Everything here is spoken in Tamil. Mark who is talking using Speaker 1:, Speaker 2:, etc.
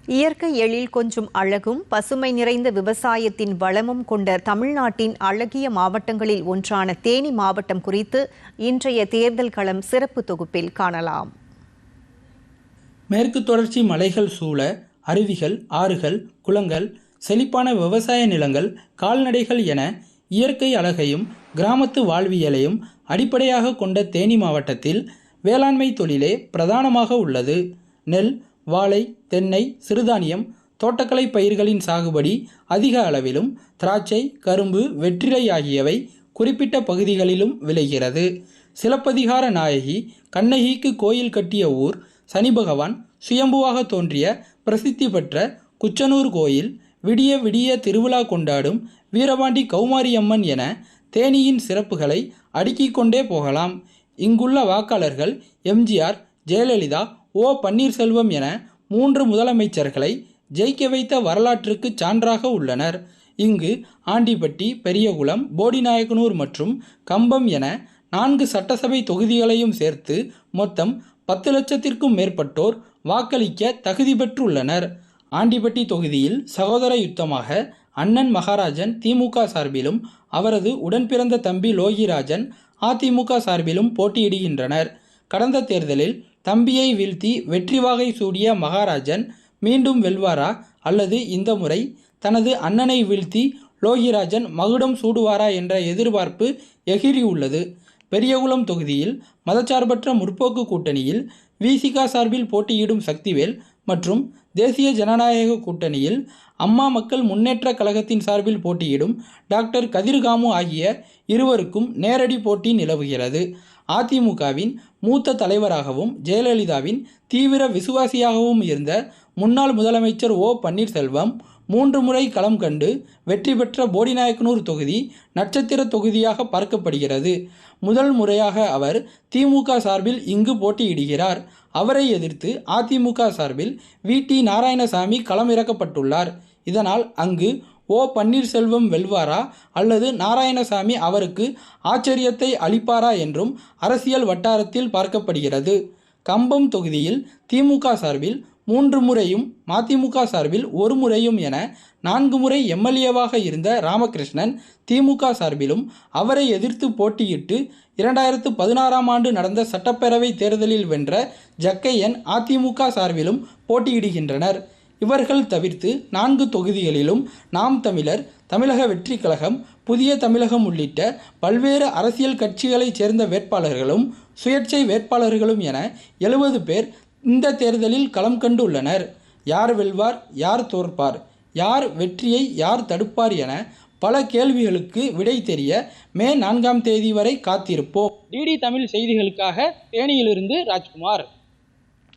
Speaker 1: இயற்கை எழில் கொஞ்சும் அழகும் பசுமை நிறைந்த விவசாயத்தின் வளமும் கொண்ட தமிழ்நாட்டின் அழகிய மாவட்டங்களில் ஒன்றான தேனி மாவட்டம் குறித்து இன்றைய தேர்தல் களம் சிறப்பு தொகுப்பில் காணலாம்.
Speaker 2: மேற்கு தொடர்ச்சி மலைகள் சூழ அருவிகள், ஆறுகள், குளங்கள், செழிப்பான விவசாய நிலங்கள், கால்நடைகள் என இயற்கை அழகையும் கிராமத்து வாழ்வியலையும் அடிப்படையாக கொண்ட தேனி மாவட்டத்தில் வேளாண்மை தொழிலே பிரதானமாக உள்ளது. நெல், வாழை, தென்னை, சிறுதானியம், தோட்டக்கலை பயிர்களின் சாகுபடி அதிக அளவிலும், திராட்சை, கரும்பு, வெற்றிலை ஆகியவை குறிப்பிட்ட பகுதிகளிலும் விளைகிறது. சிலப்பதிகார நாயகி கண்ணகிக்கு கோயில் கட்டிய ஊர், சனி பகவான் சுயம்புவாக தோன்றிய பிரசித்தி பெற்ற குச்சனூர் கோயில், விடிய விடிய திருவிழா கொண்டாடும் வீரபாண்டி கௌமாரியம்மன் என தேனியின் சிறப்புகளை அடுக்கிக் கொண்டே போகலாம். இங்குள்ள வாக்காளர்கள் எம்ஜிஆர், ஜெயலலிதா, ஓ. பன்னீர்செல்வம் என 3 முதலமைச்சர்களை ஜெயிக்க வைத்த வரலாற்றுக்கு சான்றாக உள்ளனர். இங்கு ஆண்டிப்பட்டி, பெரியகுளம், போடிநாயக்கனூர் மற்றும் கம்பம் என 4 சட்டசபை தொகுதிகளையும் சேர்த்து மொத்தம் 10 லட்சத்திற்கும் மேற்பட்டோர் வாக்களிக்க தகுதி பெற்றுள்ளனர். ஆண்டிப்பட்டி தொகுதியில் சகோதர யுத்தமாக அண்ணன் மகாராஜன் திமுக சார்பிலும், அவரது உடன்பிறந்த தம்பி லோகிராஜன் அதிமுக சார்பிலும் போட்டியிடுகின்றனர். கடந்த தேர்தலில் தம்பியை வீழ்த்தி வெற்றி வாகை சூடிய மகாராஜன் மீண்டும் வெல்வாரா அல்லது இந்த முறை தனது அண்ணனை வீழ்த்தி லோகிராஜன் மகுடம் சூடுவாரா என்ற எதிர்பார்ப்பு எகிறியுள்ளது. பெரியகுளம் தொகுதியில் மதச்சார்பற்ற முற்போக்கு கூட்டணியில் விசிக சார்பில் போட்டியிடும் சக்திவேல் மற்றும் தேசிய ஜனநாயக கூட்டணியில் அம்மா மக்கள் முன்னேற்ற கழகத்தின் சார்பில் போட்டியிடும் டாக்டர் கதிர்காமு ஆகிய இருவருக்கும் நேரடி போட்டி நிலவுகிறது. அதிமுகவின் மூத்த தலைவராகவும் ஜெயலலிதாவின் தீவிர விசுவாசியாகவும் இருந்த முன்னாள் முதலமைச்சர் ஓ. பன்னீர்செல்வம் 3 முறை களம் கண்டு வெற்றி பெற்ற போடிநாயக்கனூர் தொகுதி நட்சத்திர தொகுதியாக பார்க்கப்படுகிறது. முதல் முறையாக அவர் திமுக சார்பில் இங்கு போட்டியிடுகிறார். அவரை எதிர்த்து அதிமுக சார்பில் வி.டி. நாராயணசாமி களமிறக்கப்பட்டுள்ளார். இதனால் அங்கு ஓ. பன்னீர்செல்வம் வெல்வாரா அல்லது நாராயணசாமி அவருக்கு ஆச்சரியத்தை அளிப்பாரா என்றும் அரசியல் வட்டாரத்தில் பார்க்கப்படுகிறது. கம்பம் தொகுதியில் திமுக சார்பில் 3 முறையும், மதிமுக சார்பில் 1 முறையும் என 4 முறை எம்எல்ஏவாக இருந்த ராமகிருஷ்ணன் திமுக சார்பிலும், அவரை எதிர்த்து போட்டியிட்டு 2016ஆம் ஆண்டு நடந்த சட்டப்பேரவை தேர்தலில் வென்ற ஜக்கையன் அதிமுக சார்பிலும் போட்டியிடுகின்றனர். இவர்கள் தவிர்த்து 4 தொகுதிகளிலும் நாம் தமிழர், தமிழக வெற்றி கழகம், புதிய தமிழகம் உள்ளிட்ட பல்வேறு அரசியல் கட்சிகளைச் சேர்ந்த வேட்பாளர்களும் சுயேட்சை வேட்பாளர்களும் என 70 பேர் இந்த தேர்தலில் களம் கண்டுள்ளனர். யார் வெல்வார், யார் தோற்பார், யார் வெற்றியை யார் தடுப்பார் என பல கேள்விகளுக்கு விடை தெரிய மே 4ஆம் தேதி வரை காத்திருப்போம். டிடி தமிழ் செய்திகளுக்காக தேனியிலிருந்து ராஜ்குமார்.